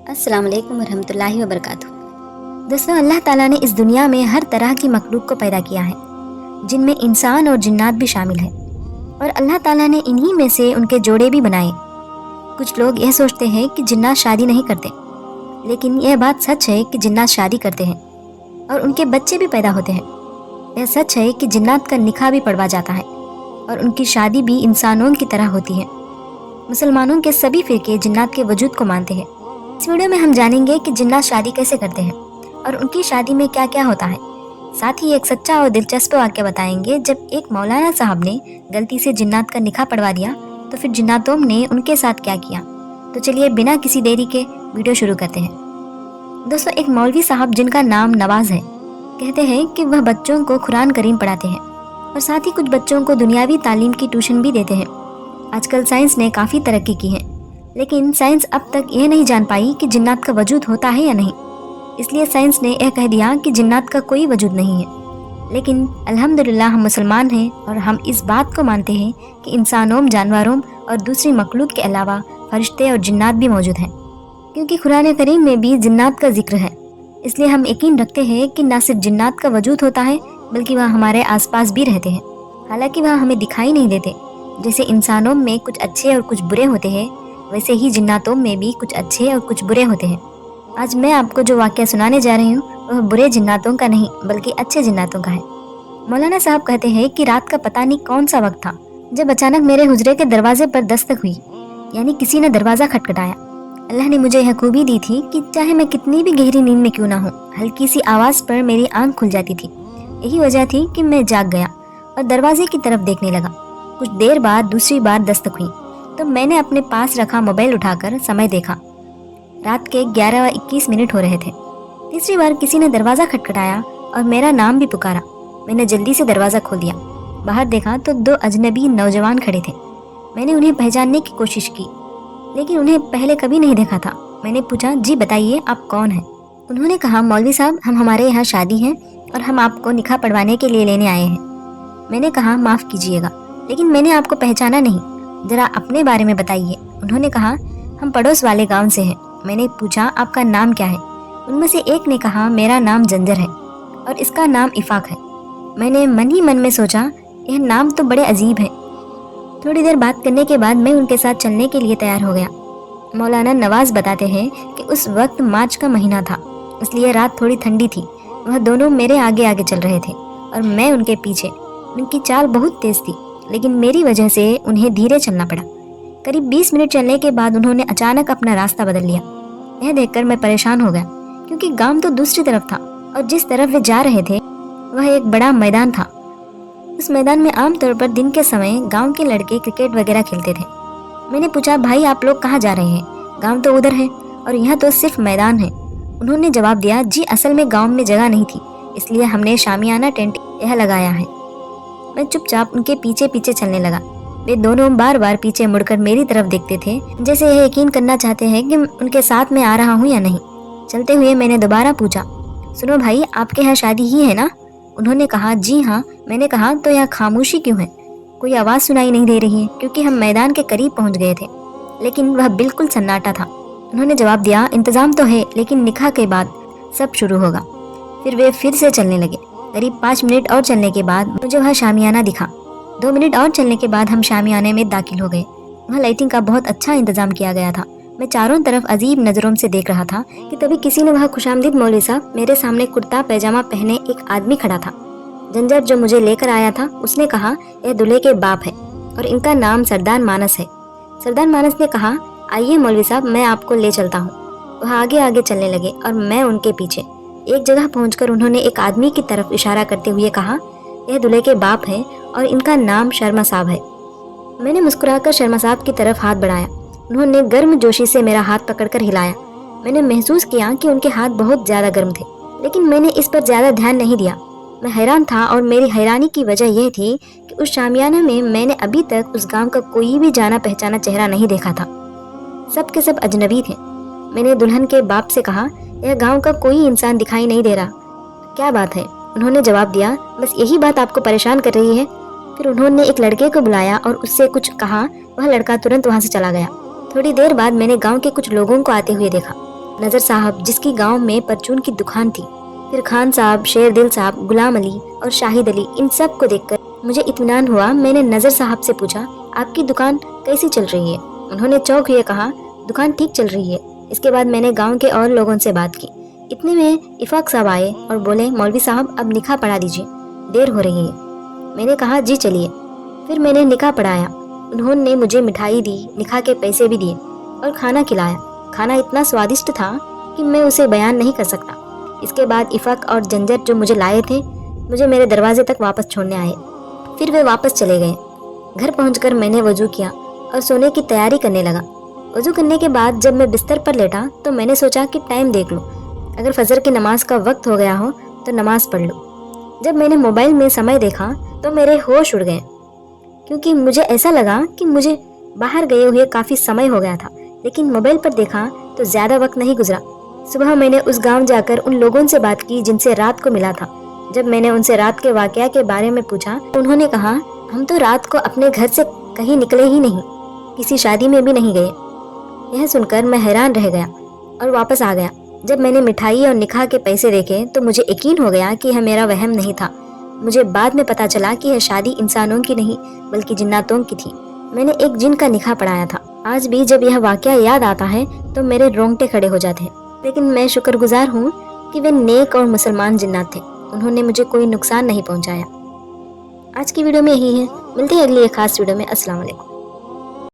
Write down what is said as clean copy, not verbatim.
अस्सलाम वालेकुम रहमतुल्लाहि व बरकातुहू। दोस्तों, अल्लाह ताला ने इस दुनिया में हर तरह की मखलूक को पैदा किया है, जिनमें इंसान और जिन्नात भी शामिल है। और अल्लाह ताला ने इन्हीं में से उनके जोड़े भी बनाए। कुछ लोग यह सोचते हैं कि जिन्नात शादी नहीं करते, लेकिन यह बात सच है कि जिन्नात शादी करते हैं और उनके बच्चे भी पैदा होते हैं। यह सच है कि जिन्नात का निकाह भी पढ़वा जाता है और उनकी शादी भी इंसानों की तरह होती है। मुसलमानों के सभी फ़िरके जिन्नात के वजूद को मानते हैं। इस वीडियो में हम जानेंगे कि जिन्नात शादी कैसे करते हैं और उनकी शादी में क्या क्या होता है। साथ ही एक सच्चा और दिलचस्प वाक़या बताएंगे। जब एक मौलाना साहब ने गलती से जिन्नात का निकाह पढ़वा दिया तो फिर जिन्नातों ने उनके साथ क्या किया। तो चलिए बिना किसी देरी के वीडियो शुरू करते हैं। दोस्तों, एक मौलवी साहब जिनका नाम नवाज़ है, कहते हैं कि वह बच्चों को कुरान करीम पढ़ाते हैं और साथ ही कुछ बच्चों को दुनियावी तालीम की ट्यूशन भी देते हैं। आजकल साइंस ने काफ़ी तरक्की की है, लेकिन साइंस अब तक यह नहीं जान पाई कि जिन्नात का वजूद होता है या नहीं। इसलिए साइंस ने यह कह दिया कि जिन्नात का कोई वजूद नहीं है। लेकिन अल्हम्दुलिल्लाह हम मुसलमान हैं और हम इस बात को मानते हैं कि इंसानों, जानवरों और दूसरी मखलूक के अलावा फरिश्ते और जिन्नात भी मौजूद हैं, क्योंकि कुरान करीम में भी जिन्नात का जिक्र है। इसलिए हम यकीन रखते हैं कि न सिर्फ जिन्नात का वजूद होता है, बल्कि वह हमारे आसपास भी रहते हैं। हालांकि वह हमें दिखाई नहीं देते। जैसे इंसानों में कुछ अच्छे और कुछ बुरे होते हैं, वैसे ही जिन्नातों में भी कुछ अच्छे और कुछ बुरे होते हैं। आज मैं आपको जो वाक़या सुनाने जा रही हूँ वह बुरे जिन्नातों का नहीं, बल्कि अच्छे जिन्नातों का है। मौलाना साहब कहते हैं कि रात का पता नहीं कौन सा वक्त था जब अचानक मेरे हुजरे के दरवाजे पर दस्तक हुई, यानी किसी ने दरवाज़ा खटखटाया। अल्लाह ने मुझे यह खूबी दी थी कि चाहे मैं कितनी भी गहरी नींद में क्यों ना हूँ, हल्की सी आवाज़ पर मेरी आंख खुल जाती थी। यही वजह थी कि मैं जाग गया और दरवाजे की तरफ देखने लगा। कुछ देर बाद दूसरी बार दस्तक हुई तो मैंने अपने पास रखा मोबाइल उठाकर समय देखा। रात के 11:21 हो रहे थे। तीसरी बार किसी ने दरवाज़ा खटखटाया और मेरा नाम भी पुकारा। मैंने जल्दी से दरवाज़ा खोल दिया। बाहर देखा तो 2 अजनबी नौजवान खड़े थे। मैंने उन्हें पहचानने की कोशिश की, लेकिन उन्हें पहले कभी नहीं देखा था। मैंने पूछा, जी बताइए आप कौन हैं? उन्होंने कहा, मौलवी साहब, हमारे यहाँ शादी है और हम आपको निकाह पढ़वाने के लिए लेने आए हैं। मैंने कहा, माफ़ कीजिएगा, लेकिन मैंने आपको पहचाना नहीं, ज़रा अपने बारे में बताइए। उन्होंने कहा, हम पड़ोस वाले गांव से हैं। मैंने पूछा, आपका नाम क्या है? उनमें से एक ने कहा, मेरा नाम जंजर है और इसका नाम इफ़ाक है। मैंने मन ही मन में सोचा, यह नाम तो बड़े अजीब है। थोड़ी देर बात करने के बाद मैं उनके साथ चलने के लिए तैयार हो गया। मौलाना नवाज़ बताते हैं कि उस वक्त मार्च का महीना था, इसलिए रात थोड़ी ठंडी थी। वह दोनों मेरे आगे आगे चल रहे थे और मैं उनके पीछे। उनकी चाल बहुत तेज़ थी, लेकिन मेरी वजह से उन्हें धीरे चलना पड़ा। करीब 20 मिनट चलने के बाद उन्होंने अचानक अपना रास्ता बदल लिया। यह देखकर मैं परेशान हो गया, क्योंकि गांव तो दूसरी तरफ था और जिस तरफ वे जा रहे थे वह एक बड़ा मैदान था। उस मैदान में आमतौर पर दिन के समय गांव के लड़के क्रिकेट वगैरह खेलते थे। मैंने पूछा, भाई आप लोग कहाँ जा रहे हैं? गाँव तो उधर है और यहाँ तो सिर्फ मैदान है। उन्होंने जवाब दिया, जी असल में गाँव में जगह नहीं थी, इसलिए हमने शामियाना टेंट यह लगाया है। मैं चुपचाप उनके पीछे पीछे चलने लगा। वे दोनों बार बार पीछे मुड़कर मेरी तरफ देखते थे, जैसे यह यकीन करना चाहते हैं कि उनके साथ मैं आ रहा हूँ या नहीं। चलते हुए मैंने दोबारा पूछा, सुनो भाई, आपके यहाँ शादी ही है ना? उन्होंने कहा, जी हाँ। मैंने कहा, तो यहाँ खामोशी क्यों है? कोई आवाज़ सुनाई नहीं दे रही है, क्योंकि हम मैदान के करीब पहुँच गए थे, लेकिन वह बिल्कुल सन्नाटा था। उन्होंने जवाब दिया, इंतज़ाम तो है, लेकिन निकाह के बाद सब शुरू होगा। फिर वे फिर से चलने लगे। करीब 5 मिनट और चलने के बाद मुझे वह शामियाना दिखा। 2 मिनट और चलने के बाद हम शामियाने में दाखिल हो गए। वहाँ लाइटिंग का बहुत अच्छा इंतजाम किया गया था। मैं चारों तरफ अजीब नज़रों से देख रहा था कि तभी किसी ने, वह खुशामदीद मौलवी साहब, मेरे सामने कुर्ता पैजामा पहने एक आदमी खड़ा था। जंजर जो मुझे लेकर आया था, उसने कहा, यह दूल्हे के बाप है और इनका नाम सरदार मानस है। सरदार मानस ने कहा, आइए मौलवी साहब, मैं आपको ले चलता हूँ। वह आगे आगे चलने लगे और मैं उनके पीछे। एक जगह पहुंचकर उन्होंने एक आदमी की तरफ इशारा करते हुए कहा, यह दूल्हे के बाप है और इनका नाम शर्मा साहब है। मैंने मुस्कुराकर शर्मा साहब की तरफ हाथ बढ़ाया। उन्होंने गर्म जोशी से मेरा हाथ पकड़कर हिलाया। मैंने महसूस किया कि उनके हाथ बहुत ज़्यादा गर्म थे, लेकिन मैंने इस पर ज़्यादा ध्यान नहीं दिया। मैं हैरान था और मेरी हैरानी की वजह यह थी कि उस शामियाना में मैंने अभी तक उस गाँव का कोई भी जाना पहचाना चेहरा नहीं देखा था। सब के सब अजनबी थे। मैंने दुल्हन के बाप से कहा, यह गांव का कोई इंसान दिखाई नहीं दे रहा, क्या बात है? उन्होंने जवाब दिया, बस यही बात आपको परेशान कर रही है। फिर उन्होंने एक लड़के को बुलाया और उससे कुछ कहा। वह लड़का तुरंत वहां से चला गया। थोड़ी देर बाद मैंने गांव के कुछ लोगों को आते हुए देखा। नज़र साहब जिसकी गांव में परचून की दुकान थी, फिर खान साहब, शेरदिल साहब, गुलाम अली और शाहिद अली, इन सब को देखकर मुझे इत्मीनान हुआ। मैंने नज़र साहब से पूछा, आपकी दुकान कैसी चल रही है? उन्होंने चौंक हुए कहा, दुकान ठीक चल रही है। इसके बाद मैंने गांव के और लोगों से बात की। इतने में इफ़ाक साहब आए और बोले, मौलवी साहब अब निकाह पढ़ा दीजिए, देर हो रही है। मैंने कहा, जी चलिए। फिर मैंने निकाह पढ़ाया। उन्होंने मुझे मिठाई दी, निकाह के पैसे भी दिए और खाना खिलाया। खाना इतना स्वादिष्ट था कि मैं उसे बयान नहीं कर सकता। इसके बाद इफ़ाक और जंजर जो मुझे लाए थे, मुझे मेरे दरवाजे तक वापस छोड़ने आए। फिर वे वापस चले गए। घर पहुंचकर मैंने वज़ू किया और सोने की तैयारी करने लगा। वज़ू करने के बाद जब मैं बिस्तर पर लेटा तो मैंने सोचा कि टाइम देख लूँ, अगर फजर की नमाज का वक्त हो गया हो तो नमाज पढ़ लूँ। जब मैंने मोबाइल में समय देखा तो मेरे होश उड़ गए, क्योंकि मुझे ऐसा लगा कि मुझे बाहर गए हुए काफ़ी समय हो गया था। लेकिन मोबाइल पर देखा तो ज़्यादा वक्त नहीं गुजरा। सुबह मैंने उस गांव जाकर उन लोगों से बात की जिनसे रात को मिला था। जब मैंने उनसे रात के वाकया के बारे में पूछा तो उन्होंने कहा, हम तो रात को अपने घर से कहीं निकले ही नहीं, किसी शादी में भी नहीं गए। यह सुनकर मैं हैरान रह गया और वापस आ गया। जब मैंने मिठाई और निकाह के पैसे देखे तो मुझे यकीन हो गया कि यह मेरा वहम नहीं था। मुझे बाद में पता चला कि यह शादी इंसानों की नहीं बल्कि जिन्नातों की थी। मैंने एक जिन का निकाह पढ़ाया था। आज भी जब यह वाकया याद आता है तो मेरे रोंगटे खड़े हो जाते हैं। लेकिन मैं शुक्रगुजार हूँ कि वे नेक और मुसलमान जिन्नात थे। उन्होंने मुझे कोई नुकसान नहीं पहुँचाया। आज की वीडियो में यही है। मिलते हैं अगली एक खास वीडियो में। अस्सलाम वालेकुम।